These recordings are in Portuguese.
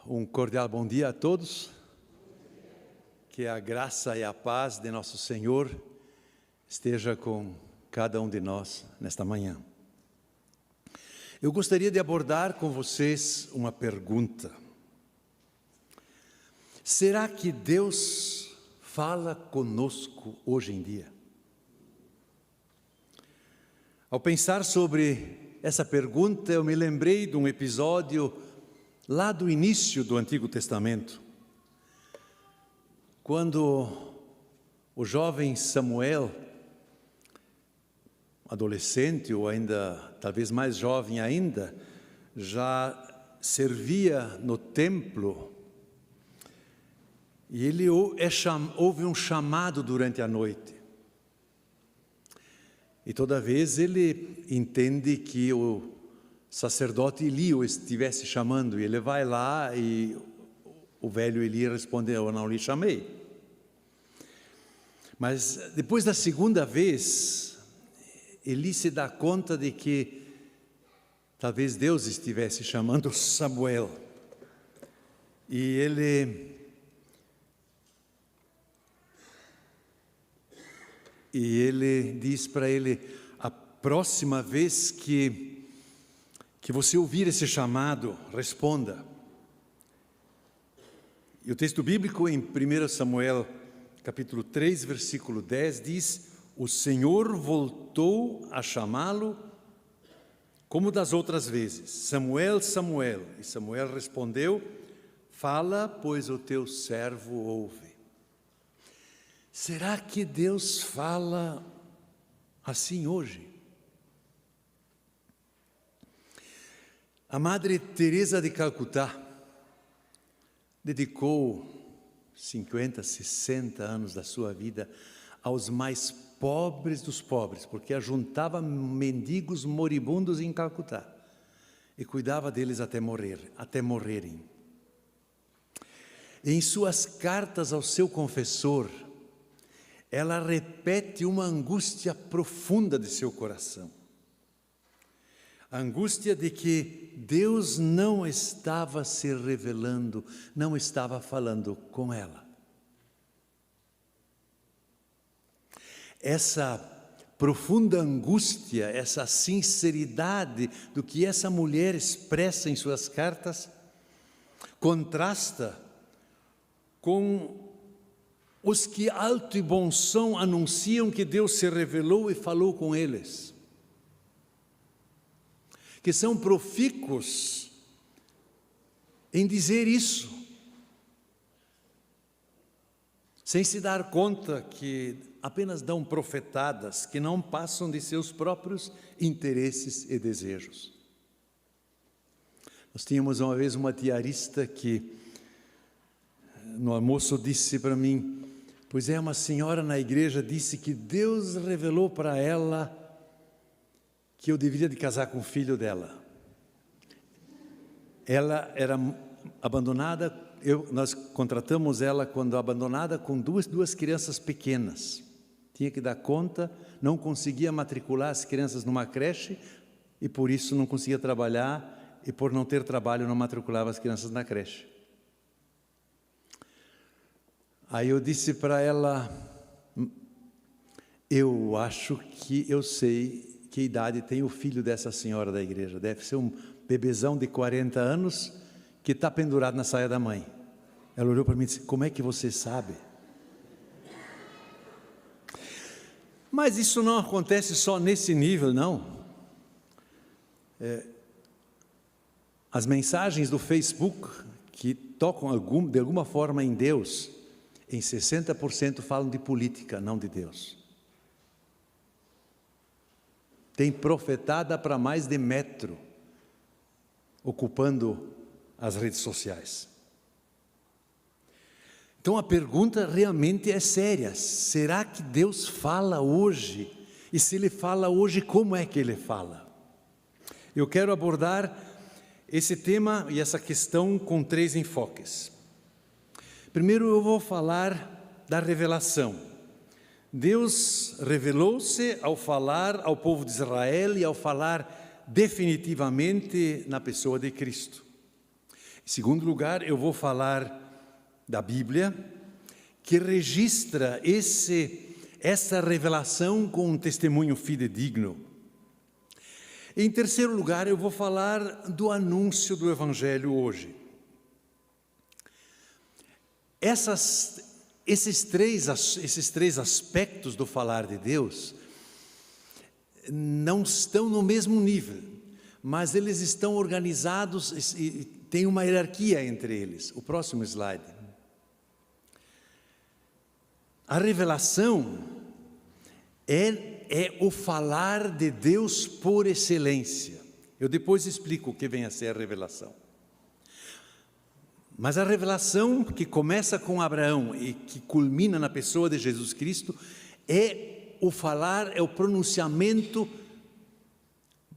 Um cordial bom dia a todos. Que a graça e a paz de nosso Senhor esteja com cada um de nós nesta manhã. Eu gostaria de abordar com vocês uma pergunta. Será que Deus fala conosco hoje em dia? Ao pensar sobre essa pergunta, eu me lembrei de um episódio lá do início do Antigo Testamento, quando o jovem Samuel, adolescente ou ainda, talvez mais jovem ainda, já servia no templo, e ele houve um chamado durante a noite. E toda vez ele entende que o sacerdote Eli o estivesse chamando, e ele vai lá e o velho Eli responde: eu não lhe chamei. Mas depois da segunda vez, Eli se dá conta de que talvez Deus estivesse chamando Samuel. E ele diz para ele: a próxima vez que você ouvir esse chamado, responda. E o texto bíblico em 1 Samuel, capítulo 3, versículo 10, diz: o Senhor voltou a chamá-lo como das outras vezes: Samuel, Samuel. E Samuel respondeu: fala, pois o teu servo ouve. Será que Deus fala assim hoje? A Madre Teresa de Calcutá dedicou 50, 60 anos da sua vida aos mais pobres dos pobres, porque ajuntava mendigos moribundos em Calcutá e cuidava deles até morrerem. Em suas cartas ao seu confessor, ela repete uma angústia profunda de seu coração. A angústia de que Deus não estava se revelando, não estava falando com ela. Essa profunda angústia, essa sinceridade do que essa mulher expressa em suas cartas, contrasta com os que alto e bom som anunciam que Deus se revelou e falou com eles, que são profícuos em dizer isso, sem se dar conta que apenas dão profetadas que não passam de seus próprios interesses e desejos. Nós tínhamos uma vez uma diarista que no almoço disse para mim: pois é, uma senhora na igreja disse que Deus revelou para ela que eu deveria de casar com o filho dela. Ela era abandonada, nós contratamos ela quando abandonada com duas crianças pequenas. Tinha que dar conta, não conseguia matricular as crianças numa creche e por isso não conseguia trabalhar, e por não ter trabalho não matriculava as crianças na creche. Aí eu disse para ela: eu acho que eu sei que idade tem o filho dessa senhora da igreja. Deve ser um bebezão de 40 anos que está pendurado na saia da mãe. Ela olhou para mim e disse: como é que você sabe? Mas isso não acontece só nesse nível, não. As mensagens do Facebook que tocam de alguma forma em Deus, em 60% falam de política, não de Deus. Tem profetada para mais de metro, ocupando as redes sociais. Então a pergunta realmente é séria: será que Deus fala hoje? E se Ele fala hoje, como é que Ele fala? Eu quero abordar esse tema e essa questão com 3 enfoques. Primeiro eu vou falar da revelação. Deus revelou-se ao falar ao povo de Israel e ao falar definitivamente na pessoa de Cristo. Em segundo lugar, eu vou falar da Bíblia, que registra essa revelação com um testemunho fidedigno. Em terceiro lugar, eu vou falar do anúncio do Evangelho hoje. Esses três aspectos do falar de Deus não estão no mesmo nível, mas eles estão organizados e tem uma hierarquia entre eles. O próximo slide. A revelação é o falar de Deus por excelência. Eu depois explico o que vem a ser a revelação. Mas a revelação que começa com Abraão e que culmina na pessoa de Jesus Cristo é o falar, é o pronunciamento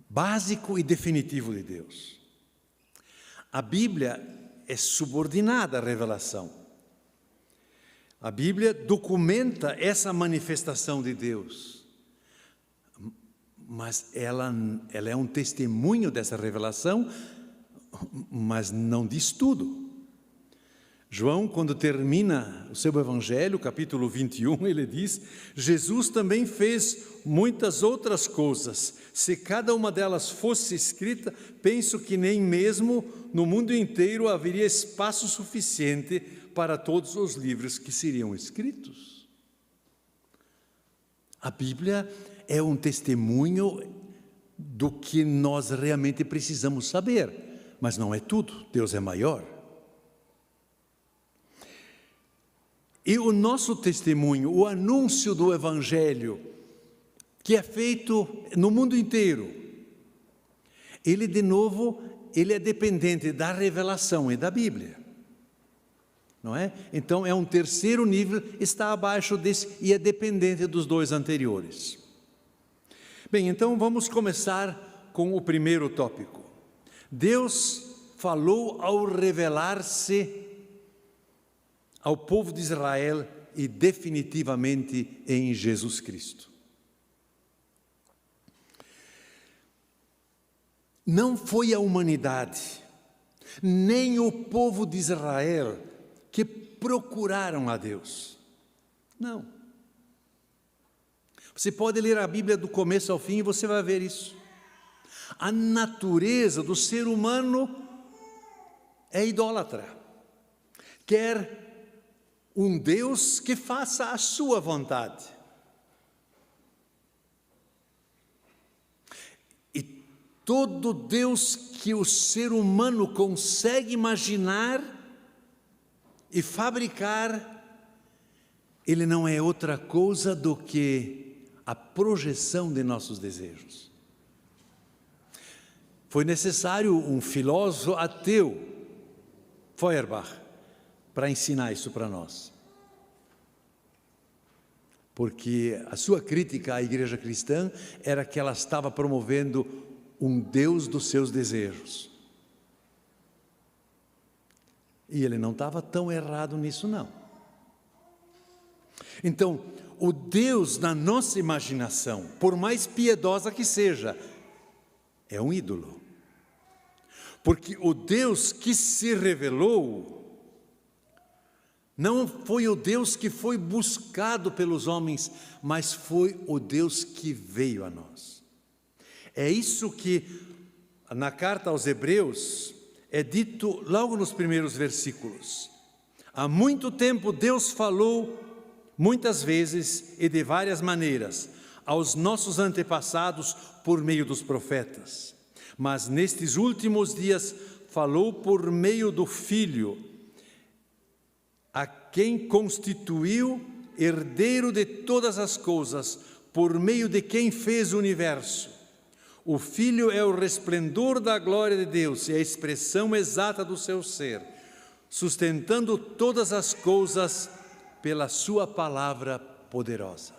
básico e definitivo de Deus. A Bíblia é subordinada à revelação. A Bíblia documenta essa manifestação de Deus, mas ela é um testemunho dessa revelação, mas não diz tudo. João, quando termina o seu Evangelho, capítulo 21, ele diz: Jesus também fez muitas outras coisas. Se cada uma delas fosse escrita, penso que nem mesmo no mundo inteiro haveria espaço suficiente para todos os livros que seriam escritos. A Bíblia é um testemunho do que nós realmente precisamos saber, mas não é tudo. Deus é maior. E o nosso testemunho, o anúncio do Evangelho, que é feito no mundo inteiro, ele é dependente da revelação e da Bíblia, não é? Então é um terceiro nível, está abaixo desse e é dependente dos dois anteriores. Bem, então vamos começar com o primeiro tópico. Deus falou ao revelar-se ao povo de Israel e definitivamente em Jesus Cristo. Não foi a humanidade, nem o povo de Israel que procuraram a Deus. Não. Você pode ler a Bíblia do começo ao fim e você vai ver isso. A natureza do ser humano é idólatra. Quer um Deus que faça a sua vontade. E todo Deus que o ser humano consegue imaginar e fabricar, ele não é outra coisa do que a projeção de nossos desejos. Foi necessário um filósofo ateu, Feuerbach, para ensinar isso para nós. Porque a sua crítica à igreja cristã era que ela estava promovendo um Deus dos seus desejos. E ele não estava tão errado nisso, não. Então, o Deus na nossa imaginação, por mais piedosa que seja, é um ídolo. Porque o Deus que se revelou não foi o Deus que foi buscado pelos homens, mas foi o Deus que veio a nós. É isso que na carta aos Hebreus é dito logo nos primeiros versículos. Há muito tempo Deus falou muitas vezes e de várias maneiras aos nossos antepassados por meio dos profetas. Mas nestes últimos dias falou por meio do Filho, a quem constituiu herdeiro de todas as coisas, por meio de quem fez o universo. O Filho é o resplendor da glória de Deus e a expressão exata do seu ser, sustentando todas as coisas pela sua palavra poderosa.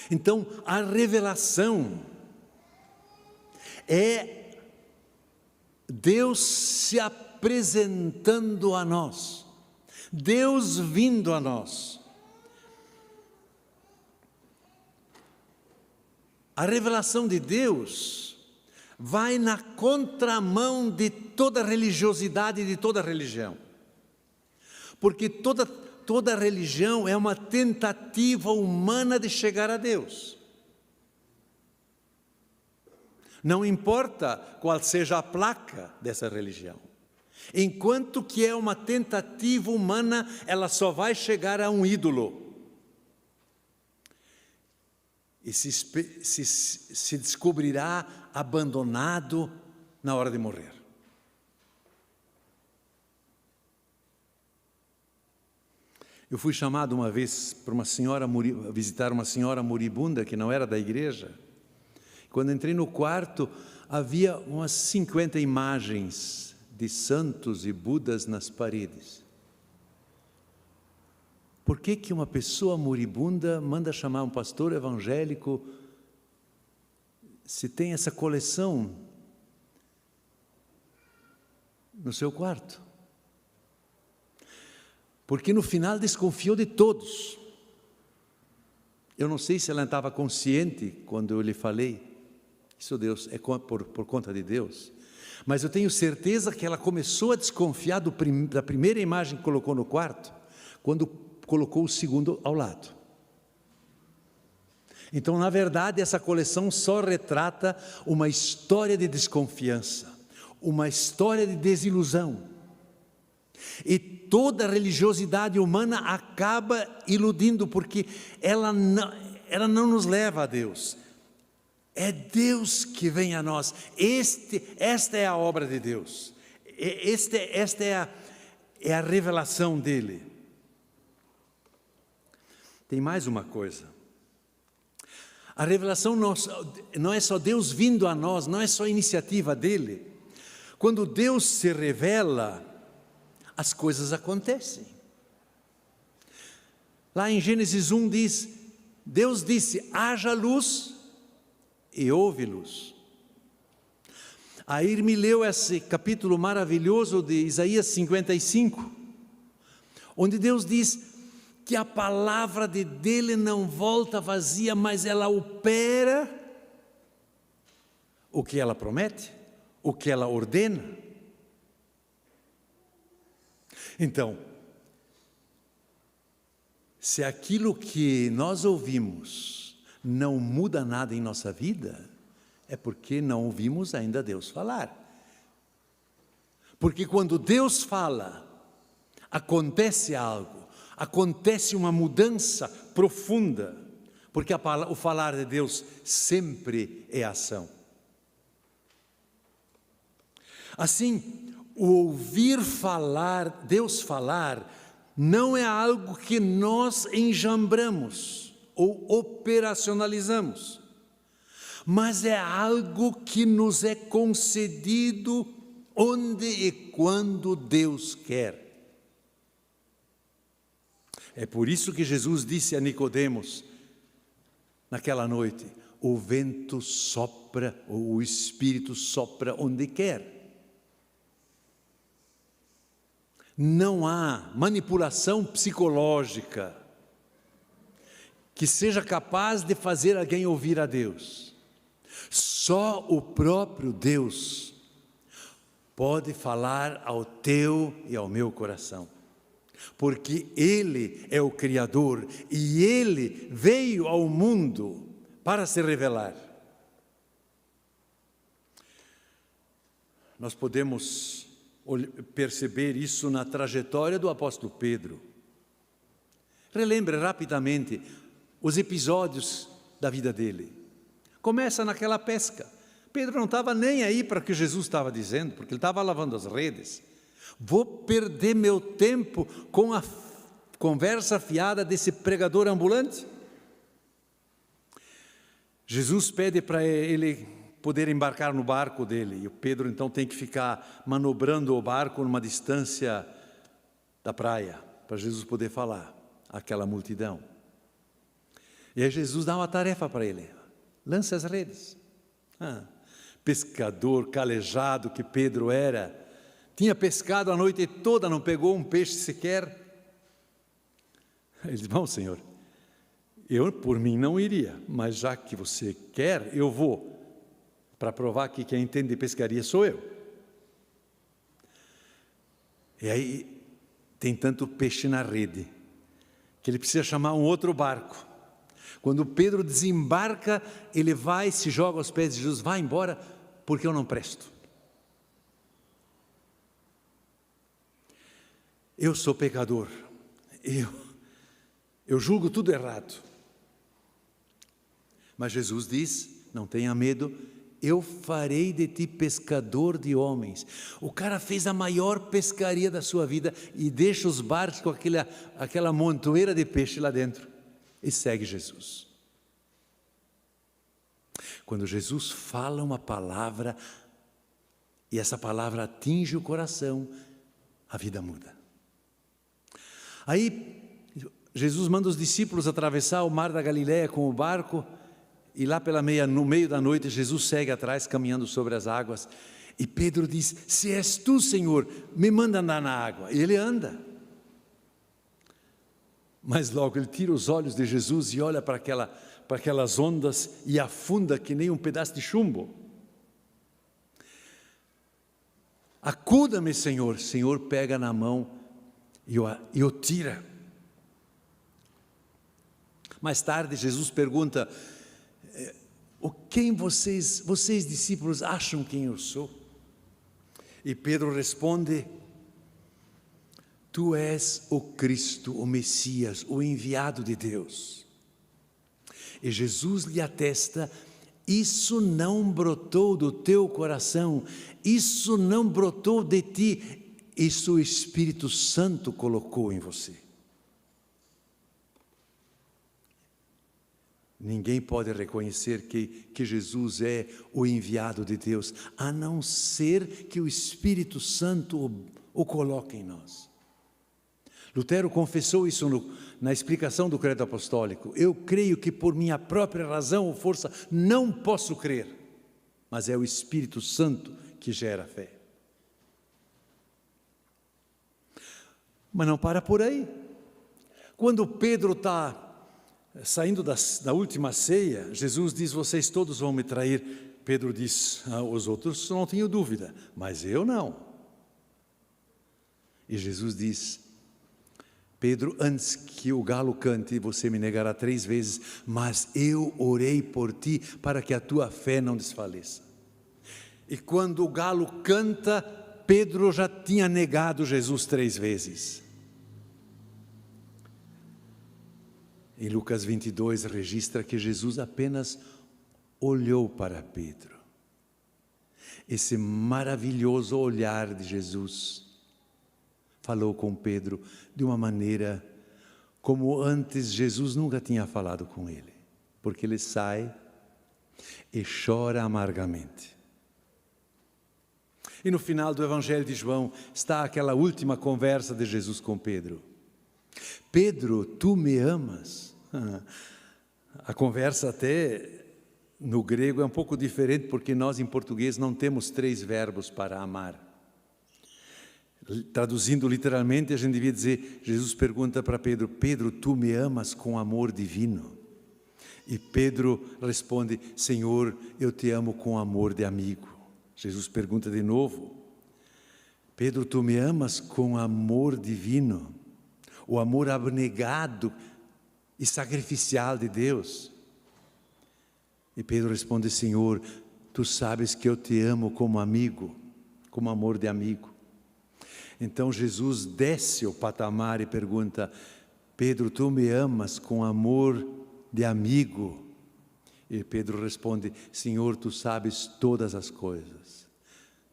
Então, a revelação é Deus se apresentando a nós, Deus vindo a nós. A revelação de Deus vai na contramão de toda religiosidade e de toda religião. Porque toda religião é uma tentativa humana de chegar a Deus. Não importa qual seja a placa dessa religião. Enquanto que é uma tentativa humana, ela só vai chegar a um ídolo. E se descobrirá abandonado na hora de morrer. Eu fui chamado uma vez para visitar uma senhora moribunda que não era da igreja. Quando entrei no quarto, havia umas 50 imagens de santos e budas nas paredes. Por que uma pessoa moribunda manda chamar um pastor evangélico se tem essa coleção no seu quarto? Porque no final desconfiou de todos. Eu não sei se ela estava consciente quando eu lhe falei. Isso Deus é por conta de Deus. Mas eu tenho certeza que ela começou a desconfiar da primeira imagem que colocou no quarto, quando colocou o segundo ao lado. Então, na verdade, essa coleção só retrata uma história de desconfiança, uma história de desilusão. E toda religiosidade humana acaba iludindo, porque ela não nos leva a Deus. É Deus que vem a nós. Esta é a obra de Deus. Esta é a revelação dele. Tem mais uma coisa. A revelação não é só Deus vindo a nós, não é só iniciativa dele. Quando Deus se revela, as coisas acontecem. Lá em Gênesis 1 diz, Deus disse, haja luz e houve luz. Aí me leu esse capítulo maravilhoso de Isaías 55, onde Deus diz que a palavra dele não volta vazia, mas ela opera o que ela promete, o que ela ordena. Então, se aquilo que nós ouvimos não muda nada em nossa vida, é porque não ouvimos ainda Deus falar. Porque quando Deus fala, acontece algo. Acontece uma mudança profunda, porque o falar de Deus sempre é ação. Assim, o ouvir falar, Deus falar, não é algo que nós enjambramos ou operacionalizamos, mas é algo que nos é concedido onde e quando Deus quer. É por isso que Jesus disse a Nicodemos, naquela noite, o vento sopra, ou o Espírito sopra onde quer. Não há manipulação psicológica que seja capaz de fazer alguém ouvir a Deus. Só o próprio Deus pode falar ao teu e ao meu coração. Porque Ele é o Criador e Ele veio ao mundo para se revelar. Nós podemos perceber isso na trajetória do apóstolo Pedro. Relembre rapidamente os episódios da vida dele. Começa naquela pesca. Pedro não estava nem aí para o que Jesus estava dizendo, porque ele estava lavando as redes. Vou perder meu tempo com a conversa fiada desse pregador ambulante? Jesus pede para ele poder embarcar no barco dele, e o Pedro então tem que ficar manobrando o barco numa distância da praia, para Jesus poder falar àquela multidão. E aí Jesus dá uma tarefa para ele, lance as redes. Pescador calejado que Pedro era, tinha pescado a noite toda, não pegou um peixe sequer. Ele disse, bom, Senhor, eu por mim não iria, mas já que você quer, eu vou. para provar que quem entende de pescaria sou eu. E aí tem tanto peixe na rede, que ele precisa chamar um outro barco. Quando Pedro desembarca, ele vai, se joga aos pés de Jesus, vai embora, porque eu não presto. Eu sou pecador, eu julgo tudo errado. Mas Jesus diz, não tenha medo, eu farei de ti pescador de homens. O cara fez a maior pescaria da sua vida e deixa os barcos com aquela montoeira de peixe lá dentro e segue Jesus. Quando Jesus fala uma palavra e essa palavra atinge o coração, a vida muda. Aí Jesus manda os discípulos atravessar o mar da Galileia com o barco, e lá no meio da noite, Jesus segue atrás, caminhando sobre as águas, e Pedro diz, se és tu, Senhor, me manda andar na água. E ele anda. Mas logo ele tira os olhos de Jesus e olha para aquelas ondas e afunda que nem um pedaço de chumbo. Acuda-me, Senhor. Senhor pega na mão e o tira. Mais tarde Jesus pergunta, quem vocês discípulos acham quem eu sou? E Pedro responde, tu és o Cristo, o Messias, o enviado de Deus. E Jesus lhe atesta, isso não brotou do teu coração, isso não brotou de ti, isso o Espírito Santo colocou em você. Ninguém pode reconhecer que Jesus é o enviado de Deus, a não ser que o Espírito Santo o coloque em nós. Lutero confessou isso na explicação do credo apostólico. Eu creio que por minha própria razão ou força não posso crer, mas é o Espírito Santo que gera fé. Mas não para por aí. Quando Pedro está saindo da última ceia, Jesus diz, vocês todos vão me trair. Pedro diz, os outros não tenho dúvida, mas eu não. E Jesus diz, Pedro, antes que o galo cante, você me negará 3 vezes, mas eu orei por ti para que a tua fé não desfaleça. E quando o galo canta, Pedro já tinha negado Jesus 3 vezes. Em Lucas 22 registra que Jesus apenas olhou para Pedro. Esse maravilhoso olhar de Jesus falou com Pedro de uma maneira como antes Jesus nunca tinha falado com ele, porque ele sai e chora amargamente. E no final do Evangelho de João está aquela última conversa de Jesus com Pedro. Pedro, tu me amas? A conversa até no grego é um pouco diferente, porque nós em português não temos 3 verbos para amar. Traduzindo literalmente, a gente devia dizer, Jesus pergunta para Pedro, Pedro, tu me amas com amor divino? E Pedro responde, Senhor, eu te amo com amor de amigo. Jesus pergunta de novo, Pedro, tu me amas com amor divino? O amor abnegado e sacrificial de Deus? E Pedro responde, Senhor, tu sabes que eu te amo como amigo, como amor de amigo. Então Jesus desce o patamar e pergunta, Pedro, tu me amas com amor de amigo? E Pedro responde, Senhor, tu sabes todas as coisas.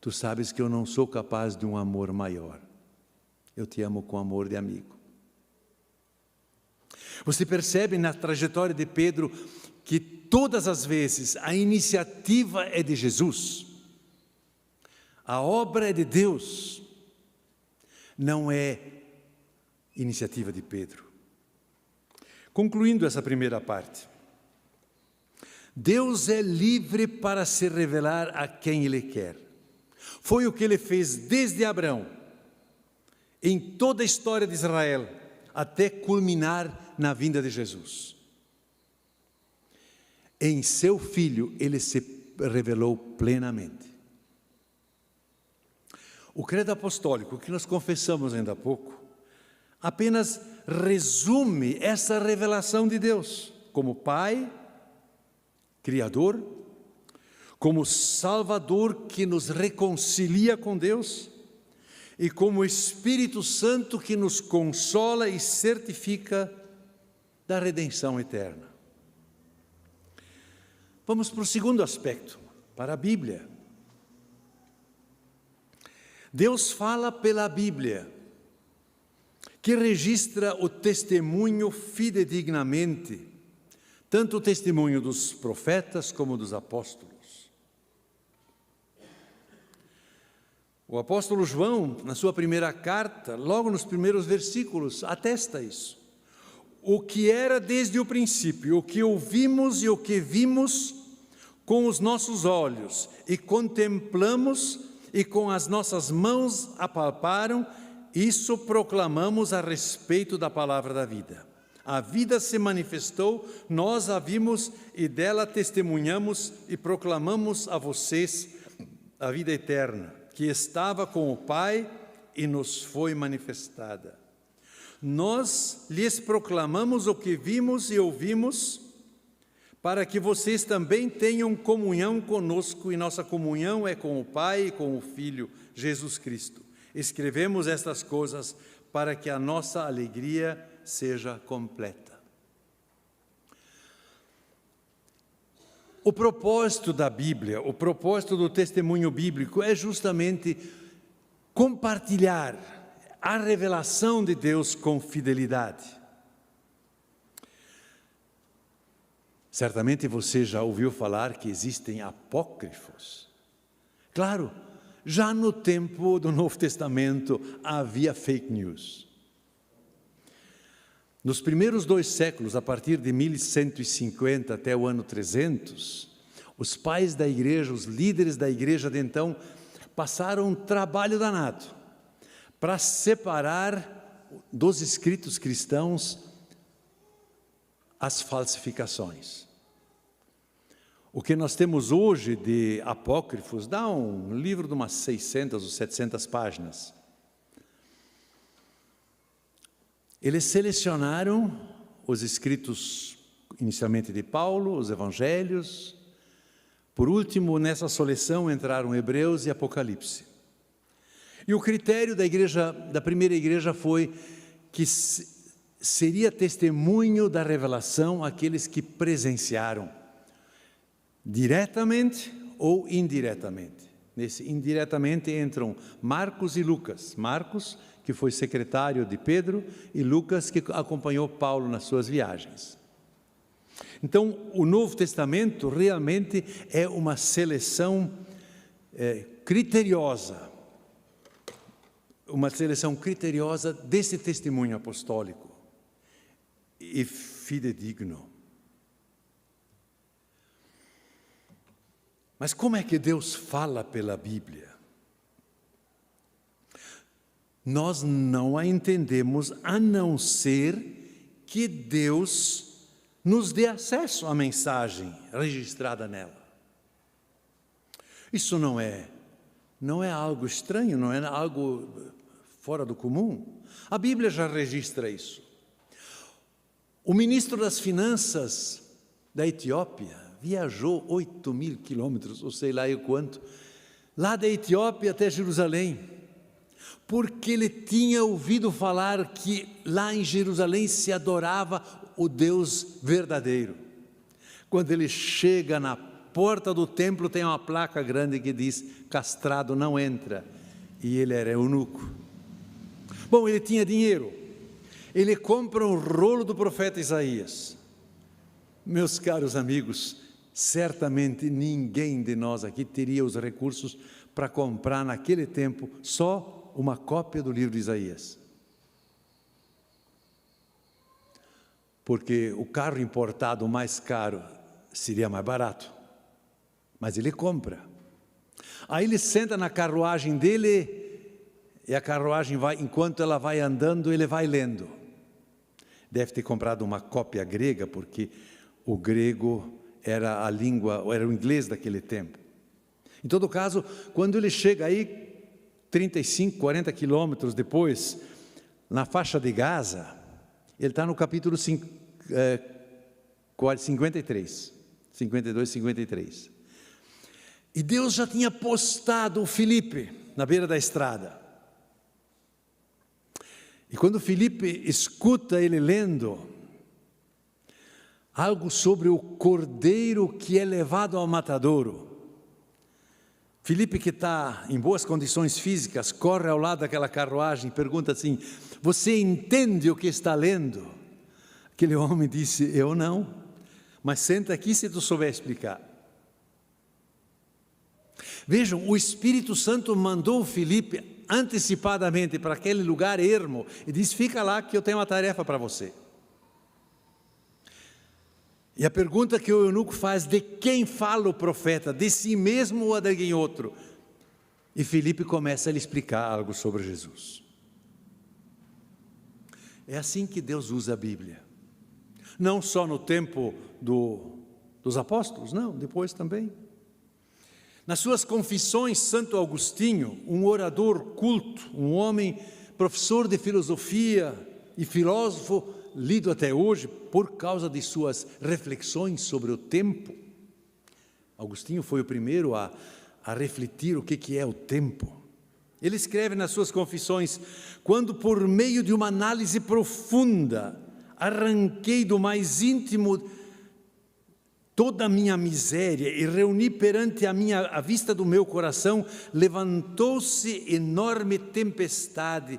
Tu sabes que eu não sou capaz de um amor maior. Eu te amo com amor de amigo. Você percebe na trajetória de Pedro que todas as vezes a iniciativa é de Jesus. A obra é de Deus. Não é iniciativa de Pedro. Concluindo essa primeira parte. Deus é livre para se revelar a quem Ele quer. Foi o que Ele fez desde Abraão, em toda a história de Israel, até culminar na vinda de Jesus. Em seu Filho, Ele se revelou plenamente. O credo apostólico, que nós confessamos ainda há pouco, apenas resume essa revelação de Deus como Pai, Criador, como Salvador que nos reconcilia com Deus e como Espírito Santo que nos consola e certifica da redenção eterna. Vamos para o segundo aspecto, para a Bíblia. Deus fala pela Bíblia, que registra o testemunho fidedignamente, tanto o testemunho dos profetas como dos apóstolos. O apóstolo João, na sua primeira carta, logo nos primeiros versículos, atesta isso. O que era desde o princípio, o que ouvimos e o que vimos com os nossos olhos, e contemplamos e com as nossas mãos apalparam, isso proclamamos a respeito da palavra da vida. A vida se manifestou, nós a vimos e dela testemunhamos e proclamamos a vocês a vida eterna, que estava com o Pai e nos foi manifestada. Nós lhes proclamamos o que vimos e ouvimos, para que vocês também tenham comunhão conosco, e nossa comunhão é com o Pai e com o Filho, Jesus Cristo. Escrevemos estas coisas para que a nossa alegria seja completa. O propósito da Bíblia, o propósito do testemunho bíblico é justamente compartilhar a revelação de Deus com fidelidade. Certamente você já ouviu falar que existem apócrifos. Claro, já no tempo do Novo Testamento havia fake news. Nos primeiros 2 séculos, a partir de 1150 até o ano 300, os pais da igreja, os líderes da igreja de então, passaram um trabalho danado para separar dos escritos cristãos as falsificações. O que nós temos hoje de apócrifos dá um livro de umas 600 ou 700 páginas. Eles selecionaram os escritos inicialmente de Paulo, os evangelhos. Por último, nessa seleção entraram Hebreus e Apocalipse. E o critério da igreja, da primeira igreja, foi que seria testemunho da revelação aqueles que presenciaram, diretamente ou indiretamente. Nesse indiretamente entram Marcos e Lucas. Marcos, que foi secretário de Pedro, e Lucas, que acompanhou Paulo nas suas viagens. Então, o Novo Testamento realmente é uma seleção criteriosa, desse testemunho apostólico e fidedigno. Mas como é que Deus fala pela Bíblia? Nós não a entendemos a não ser que Deus nos dê acesso à mensagem registrada nela. Isso não é algo estranho, não é algo fora do comum. A Bíblia já registra isso. O ministro das Finanças da Etiópia viajou 8.000 quilômetros, ou sei lá eu quanto, lá da Etiópia até Jerusalém, porque ele tinha ouvido falar que lá em Jerusalém se adorava o Deus verdadeiro. Quando ele chega na porta do templo, tem uma placa grande que diz: castrado não entra, e ele era eunuco. Bom, ele tinha dinheiro, ele compra um rolo do profeta Isaías. Meus caros amigos, certamente ninguém de nós aqui teria os recursos para comprar naquele tempo só uma cópia do livro de Isaías. Porque o carro importado mais caro seria mais barato. Mas ele compra. Aí ele senta na carruagem dele e a carruagem vai, enquanto ela vai andando, ele vai lendo. Deve ter comprado uma cópia grega, porque o grego era a língua, era o inglês daquele tempo. Em todo caso, quando ele chega aí, 35, 40 quilômetros depois, na faixa de Gaza, ele está no capítulo 52, 53. E Deus já tinha postado o Filipe na beira da estrada. E quando Filipe escuta ele lendo algo sobre o cordeiro que é levado ao matadouro, Filipe, que está em boas condições físicas, corre ao lado daquela carruagem e pergunta assim: você entende o que está lendo? Aquele homem disse: eu não, mas senta aqui se tu souber explicar. Vejam, o Espírito Santo mandou Filipe antecipadamente para aquele lugar ermo e disse: fica lá que eu tenho uma tarefa para você. E a pergunta que o eunuco faz: de quem fala o profeta? De si mesmo ou de alguém outro? E Filipe começa a lhe explicar algo sobre Jesus. É assim que Deus usa a Bíblia. Não só no tempo dos apóstolos, não, depois também. Nas suas confissões, Santo Agostinho, um orador culto, um homem professor de filosofia e filósofo, lido até hoje por causa de suas reflexões sobre o tempo. Agostinho foi o primeiro a refletir o que é o tempo. Ele escreve nas suas confissões: quando por meio de uma análise profunda arranquei do mais íntimo toda a minha miséria e reuni perante a vista do meu coração, levantou-se enorme tempestade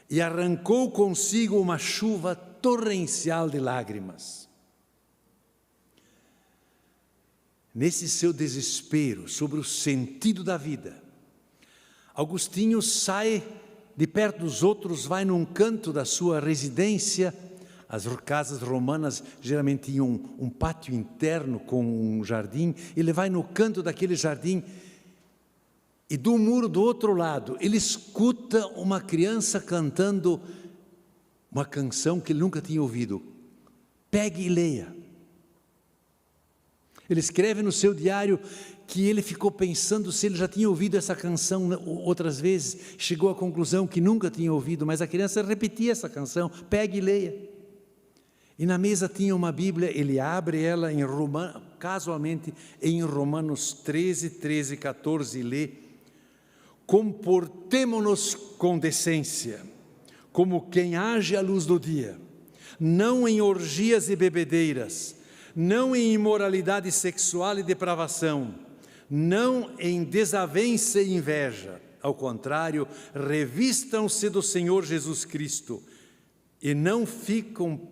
e arrancou consigo uma chuva torrencial de lágrimas. Nesse seu desespero sobre o sentido da vida, Agostinho sai de perto dos outros, vai num canto da sua residência. As casas romanas geralmente tinham um pátio interno com um jardim. Ele vai no canto daquele jardim e do muro do outro lado ele escuta uma criança cantando uma canção que ele nunca tinha ouvido. Pegue e leia. Ele escreve no seu diário que ele ficou pensando se ele já tinha ouvido essa canção outras vezes. Chegou à conclusão que nunca tinha ouvido, mas a criança repetia essa canção: pegue e leia. E na mesa tinha uma Bíblia, ele abre ela casualmente em Romanos 13, 14, e lê: comportemo-nos com decência, como quem age à luz do dia, não em orgias e bebedeiras, não em imoralidade sexual e depravação, não em desavença e inveja. Ao contrário, revistam-se do Senhor Jesus Cristo e não fiquem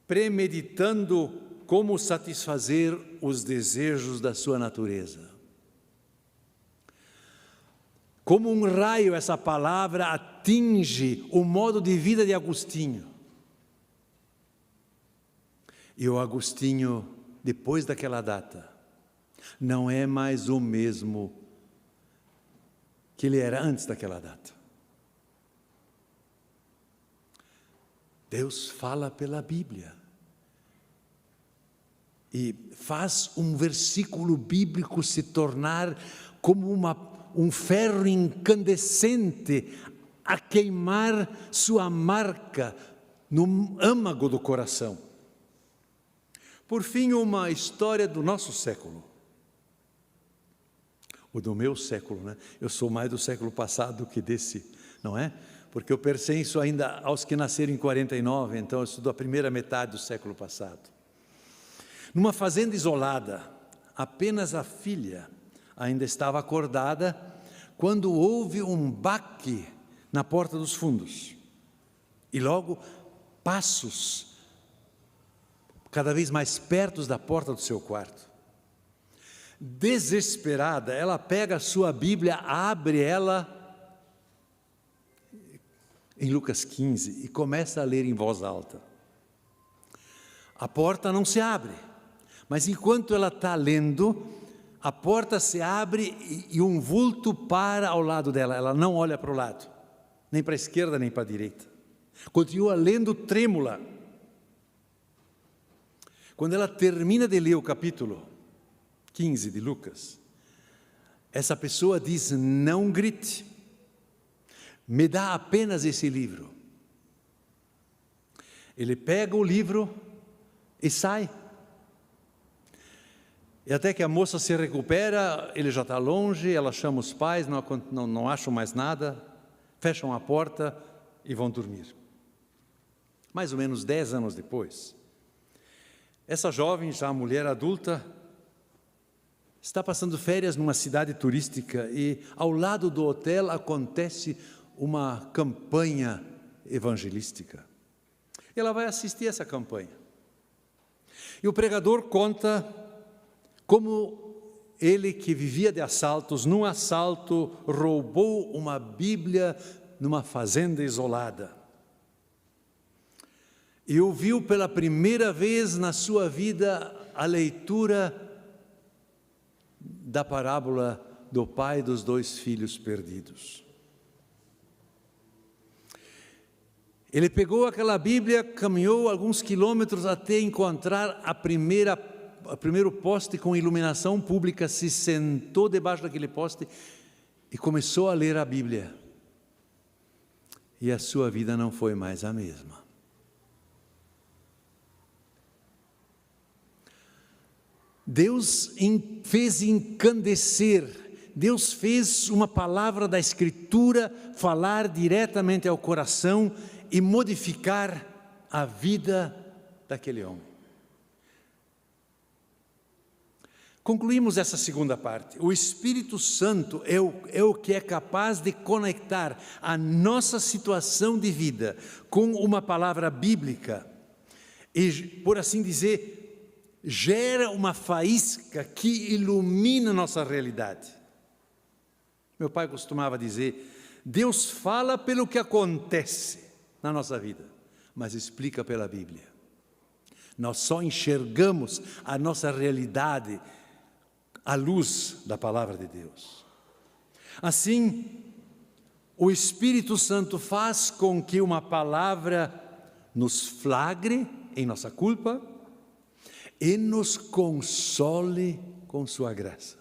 premeditando como satisfazer os desejos da sua natureza. Como um raio, essa palavra atinge o modo de vida de Agostinho. E o Agostinho, depois daquela data, não é mais o mesmo que ele era antes daquela data. Deus fala pela Bíblia e faz um versículo bíblico se tornar como um ferro incandescente a queimar sua marca no âmago do coração. Por fim, uma história do nosso século, ou do meu século, né? Eu sou mais do século passado do que desse, não é? Porque eu pertenço ainda aos que nasceram em 49, então eu estudo a primeira metade do século passado. Numa fazenda isolada, apenas a filha ainda estava acordada quando houve um baque na porta dos fundos. E logo passos cada vez mais perto da porta do seu quarto. Desesperada, ela pega a sua Bíblia, abre ela em Lucas 15 e começa a ler em voz alta. A porta não se abre, mas enquanto ela está lendo, a porta se abre e um vulto para ao lado dela. Ela não olha para o lado, nem para a esquerda, nem para a direita. Continua lendo trêmula. Quando ela termina de ler o capítulo 15 de Lucas, essa pessoa diz: não grite, me dá apenas esse livro. Ele pega o livro e sai. E até que a moça se recupera, ele já está longe, ela chama os pais, não acham mais nada, fecham a porta e vão dormir. Mais ou menos 10 anos depois, essa jovem, já mulher adulta, está passando férias numa cidade turística e ao lado do hotel acontece uma campanha evangelística. Ela vai assistir essa campanha. E o pregador conta como ele, que vivia de assaltos, num assalto roubou uma Bíblia numa fazenda isolada. E ouviu pela primeira vez na sua vida a leitura da parábola do pai dos 2 filhos perdidos. Ele pegou aquela Bíblia, caminhou alguns quilômetros até encontrar o primeiro poste com iluminação pública, se sentou debaixo daquele poste e começou a ler a Bíblia. E a sua vida não foi mais a mesma. Deus fez encandecer, Deus fez uma palavra da Escritura falar diretamente ao coração e modificar a vida daquele homem. Concluímos essa segunda parte. O Espírito Santo é o que é capaz de conectar a nossa situação de vida com uma palavra bíblica e, por assim dizer, gera uma faísca que ilumina nossa realidade. Meu pai costumava dizer: Deus fala pelo que acontece na nossa vida, mas explica pela Bíblia. Nós só enxergamos a nossa realidade à luz da palavra de Deus. Assim, o Espírito Santo faz com que uma palavra nos flagre em nossa culpa e nos console com sua graça.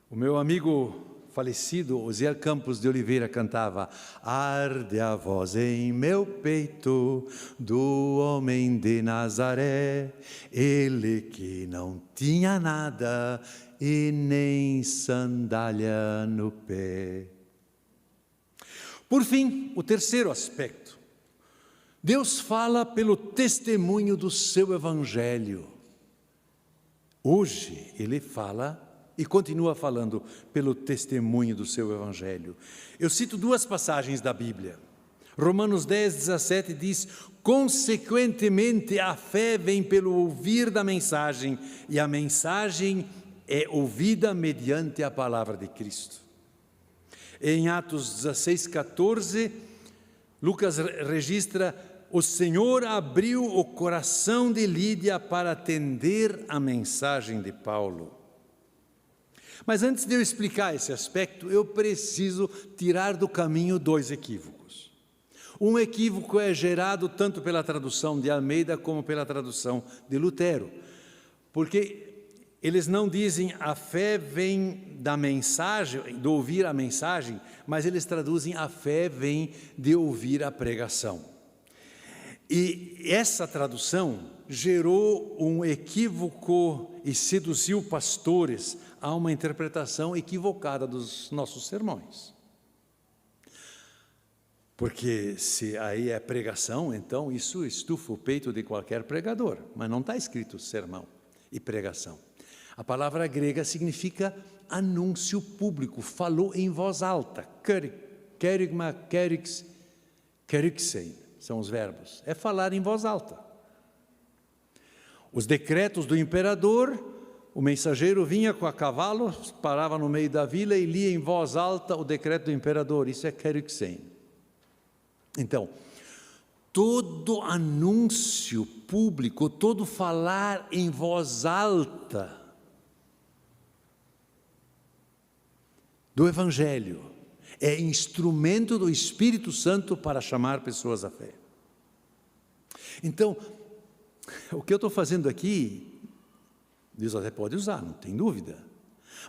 O meu amigo falecido, Osiel Campos de Oliveira, cantava: arde a voz em meu peito do homem de Nazaré, ele que não tinha nada e nem sandália no pé. Por fim, o terceiro aspecto. Deus fala pelo testemunho do seu Evangelho. Hoje Ele fala e continua falando pelo testemunho do seu Evangelho. Eu cito 2 passagens da Bíblia. Romanos 10, 17 diz: consequentemente a fé vem pelo ouvir da mensagem, e a mensagem é ouvida mediante a palavra de Cristo. Em Atos 16, 14, Lucas registra: o Senhor abriu o coração de Lídia para atender a mensagem de Paulo. Mas antes de eu explicar esse aspecto, eu preciso tirar do caminho 2 equívocos. Um equívoco é gerado tanto pela tradução de Almeida como pela tradução de Lutero, porque eles não dizem a fé vem da mensagem, de ouvir a mensagem, mas eles traduzem a fé vem de ouvir a pregação. E essa tradução gerou um equívoco e seduziu pastores a uma interpretação equivocada dos nossos sermões. Porque se aí é pregação, então isso estufa o peito de qualquer pregador, mas não está escrito sermão e pregação. A palavra grega significa anúncio público, falou em voz alta, kerygma, keryksein, são os verbos, é falar em voz alta. Os decretos do imperador, o mensageiro vinha com a cavalo, parava no meio da vila e lia em voz alta o decreto do imperador, isso é keryksein. Então, todo anúncio público, todo falar em voz alta do Evangelho é instrumento do Espírito Santo para chamar pessoas à fé. Então, o que eu estou fazendo aqui, Deus até pode usar, não tem dúvida.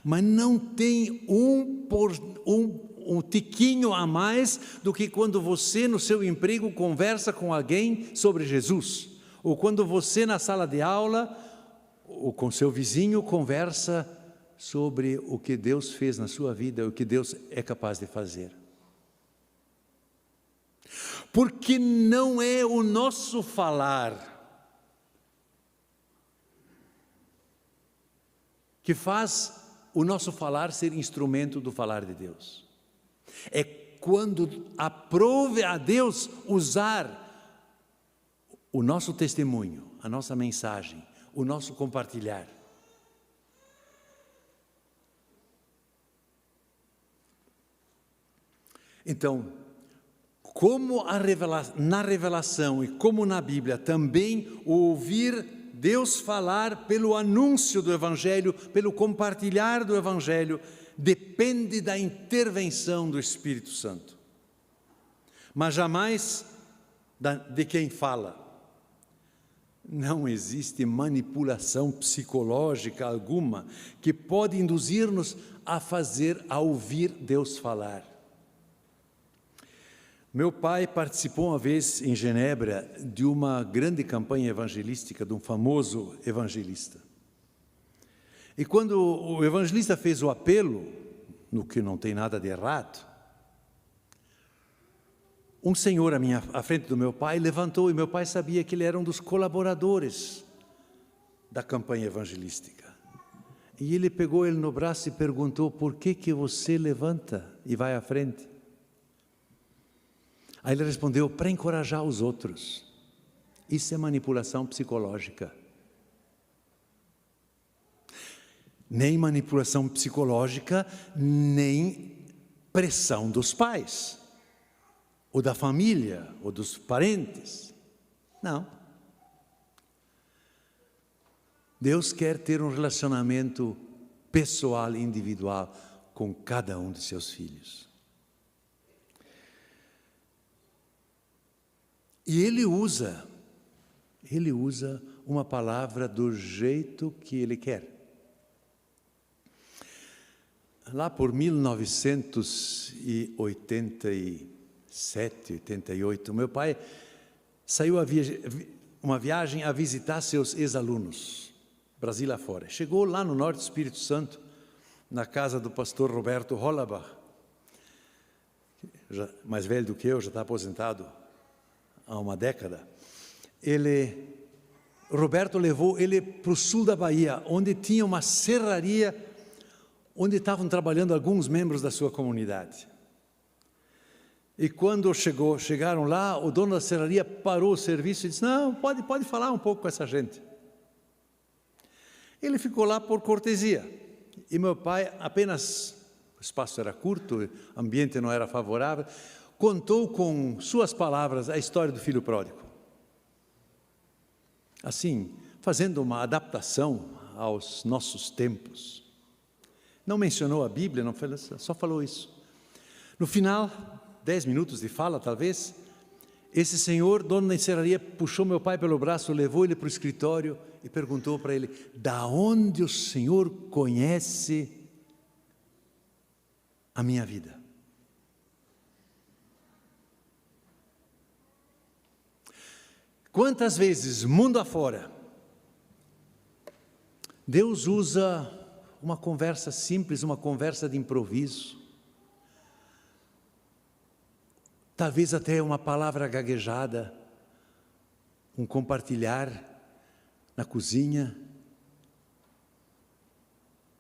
Mas não tem um tiquinho a mais do que quando você no seu emprego conversa com alguém sobre Jesus. Ou quando você na sala de aula, ou com seu vizinho, conversa sobre o que Deus fez na sua vida, o que Deus é capaz de fazer. Porque não é o nosso falar que faz o nosso falar ser instrumento do falar de Deus. É quando aprove a Deus usar o nosso testemunho, a nossa mensagem, o nosso compartilhar. Então, como na revelação e como na Bíblia, também ouvir Deus falar pelo anúncio do Evangelho, pelo compartilhar do Evangelho, depende da intervenção do Espírito Santo. Mas jamais de quem fala. Não existe manipulação psicológica alguma que pode induzir-nos a ouvir Deus falar. Meu pai participou uma vez em Genebra de uma grande campanha evangelística de um famoso evangelista. E quando o evangelista fez o apelo, no que não tem nada de errado, um senhor à frente do meu pai levantou, e meu pai sabia que ele era um dos colaboradores da campanha evangelística. E ele pegou ele no braço e perguntou: por que você levanta e vai à frente? Aí ele respondeu: para encorajar os outros. Isso é manipulação psicológica. Nem manipulação psicológica, nem pressão dos pais, ou da família, ou dos parentes. Não. Deus quer ter um relacionamento pessoal e individual com cada um de seus filhos. E Ele usa uma palavra do jeito que Ele quer. Lá por 1987, 88, meu pai saiu uma viagem a visitar seus ex-alunos, Brasil afora. Chegou lá no norte do Espírito Santo, na casa do pastor Roberto Hollabach, mais velho do que eu, já está aposentado há uma década. Roberto levou ele para o sul da Bahia, onde tinha uma serraria, onde estavam trabalhando alguns membros da sua comunidade. E quando chegaram lá, o dono da serraria parou o serviço e disse: não, pode falar um pouco com essa gente. Ele ficou lá por cortesia. E meu pai, apenas, o espaço era curto, o ambiente não era favorável, contou com suas palavras a história do filho pródigo. Assim, fazendo uma adaptação aos nossos tempos. Não mencionou a Bíblia, só falou isso. No final, 10 minutos de fala talvez, esse senhor, dono da encerraria, puxou meu pai pelo braço, levou ele para o escritório e perguntou para ele: da onde o senhor conhece a minha vida? Quantas vezes, mundo afora, Deus usa uma conversa simples, uma conversa de improviso, talvez até uma palavra gaguejada, um compartilhar na cozinha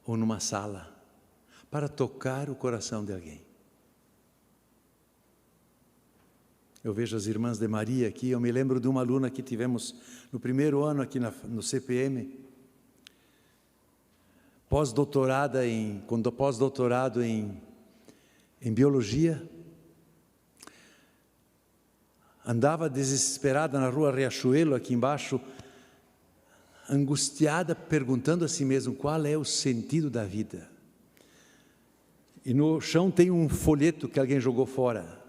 ou numa sala, para tocar o coração de alguém. Eu vejo as irmãs de Maria aqui, eu me lembro de uma aluna que tivemos no primeiro ano aqui no CPM, pós-doutorado em biologia, andava desesperada na rua Riachuelo, aqui embaixo, angustiada, perguntando a si mesma qual é o sentido da vida. E no chão tem um folheto que alguém jogou fora,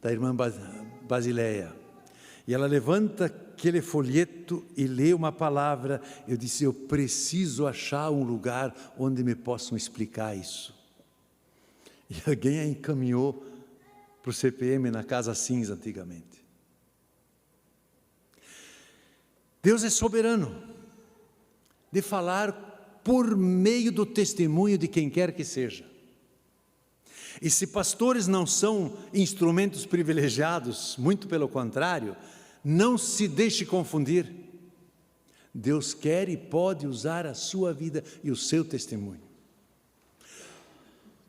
da irmã Basileia. E ela levanta aquele folheto e lê uma palavra. Eu disse, eu preciso achar um lugar onde me possam explicar isso. E alguém a encaminhou para o CPM na Casa Cinza antigamente. Deus é soberano de falar por meio do testemunho de quem quer que seja. E se pastores não são instrumentos privilegiados, muito pelo contrário, não se deixe confundir. Deus quer e pode usar a sua vida e o seu testemunho.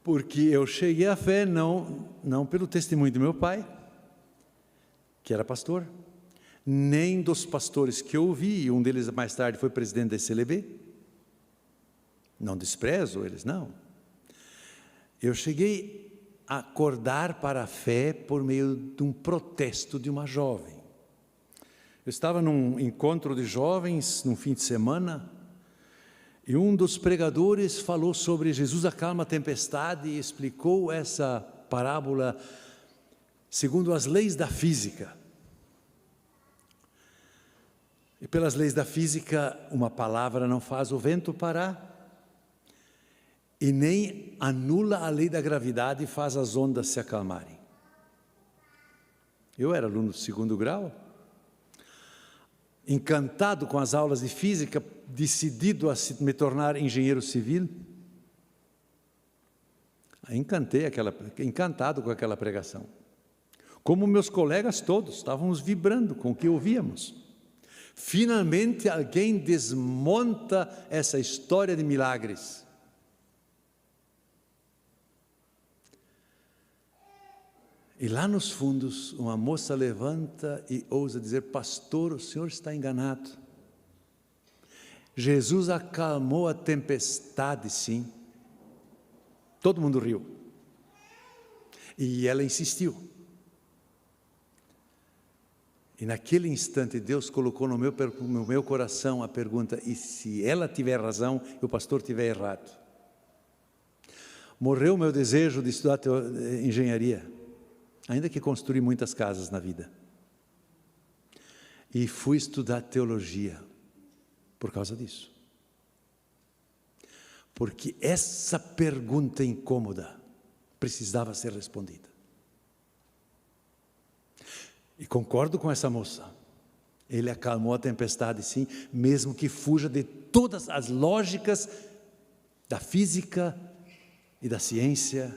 Porque eu cheguei à fé não pelo testemunho do meu pai, que era pastor, nem dos pastores que eu ouvi, e um deles mais tarde foi presidente da SLB. Não desprezo eles, não. Eu cheguei a acordar para a fé por meio de um protesto de uma jovem. Eu estava num encontro de jovens, num fim de semana, e um dos pregadores falou sobre Jesus acalma a tempestade e explicou essa parábola segundo as leis da física. E pelas leis da física, uma palavra não faz o vento parar, e nem anula a lei da gravidade e faz as ondas se acalmarem. Eu era aluno do 2º grau, encantado com as aulas de física, decidido a me tornar engenheiro civil. Encantado com aquela pregação. Como meus colegas todos, estávamos vibrando com o que ouvíamos. Finalmente alguém desmonta essa história de milagres. E lá nos fundos, uma moça levanta e ousa dizer, pastor, o senhor está enganado. Jesus acalmou a tempestade, sim. Todo mundo riu. E ela insistiu. E naquele instante Deus colocou no meu coração a pergunta, e se ela tiver razão e o pastor tiver errado? Morreu o meu desejo de estudar engenharia. Ainda que construí muitas casas na vida. E fui estudar teologia por causa disso. Porque essa pergunta incômoda precisava ser respondida. E concordo com essa moça. Ele acalmou a tempestade, sim, mesmo que fuja de todas as lógicas da física e da ciência.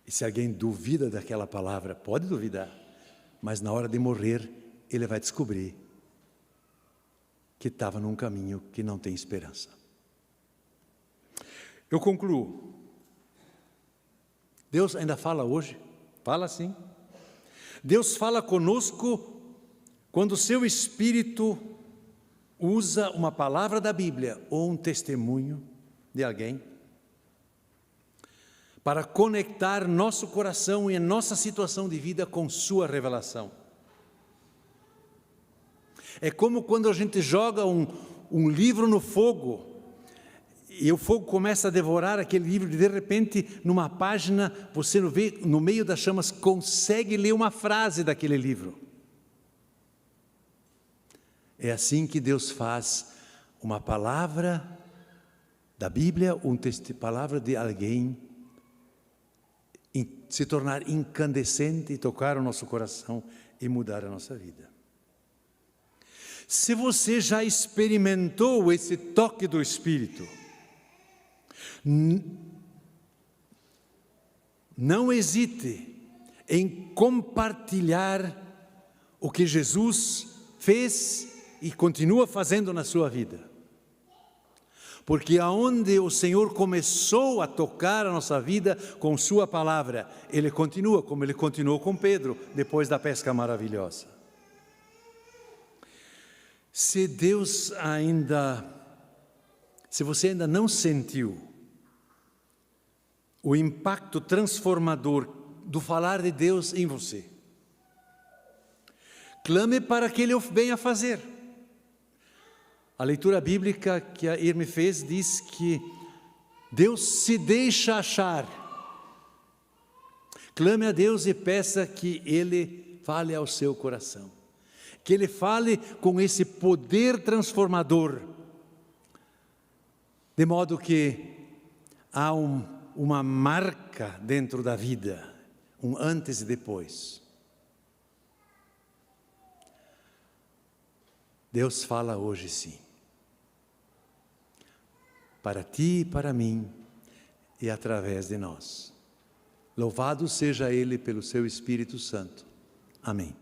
E se alguém duvida daquela palavra, pode duvidar, mas na hora de morrer, ele vai descobrir que estava num caminho que não tem esperança. Eu concluo. Deus ainda fala hoje? Fala sim. Deus fala conosco quando o seu Espírito usa uma palavra da Bíblia ou um testemunho de alguém para conectar nosso coração e a nossa situação de vida com sua revelação. É como quando a gente joga um livro no fogo, e o fogo começa a devorar aquele livro, e de repente, numa página, você vê, no meio das chamas, consegue ler uma frase daquele livro. É assim que Deus faz uma palavra da Bíblia, palavra de alguém, se tornar incandescente e tocar o nosso coração e mudar a nossa vida. Se você já experimentou esse toque do Espírito, não hesite em compartilhar o que Jesus fez e continua fazendo na sua vida. Porque aonde o Senhor começou a tocar a nossa vida com sua palavra, Ele continua, como Ele continuou com Pedro, depois da pesca maravilhosa. Se você ainda não sentiu o impacto transformador do falar de Deus em você, clame para que Ele o venha fazer. A leitura bíblica que a Irme fez diz que Deus se deixa achar. Clame a Deus e peça que Ele fale ao seu coração. Que Ele fale com esse poder transformador. De modo que há uma marca dentro da vida, um antes e depois. Deus fala hoje sim. Para ti e para mim e através de nós. Louvado seja Ele pelo seu Espírito Santo. Amém.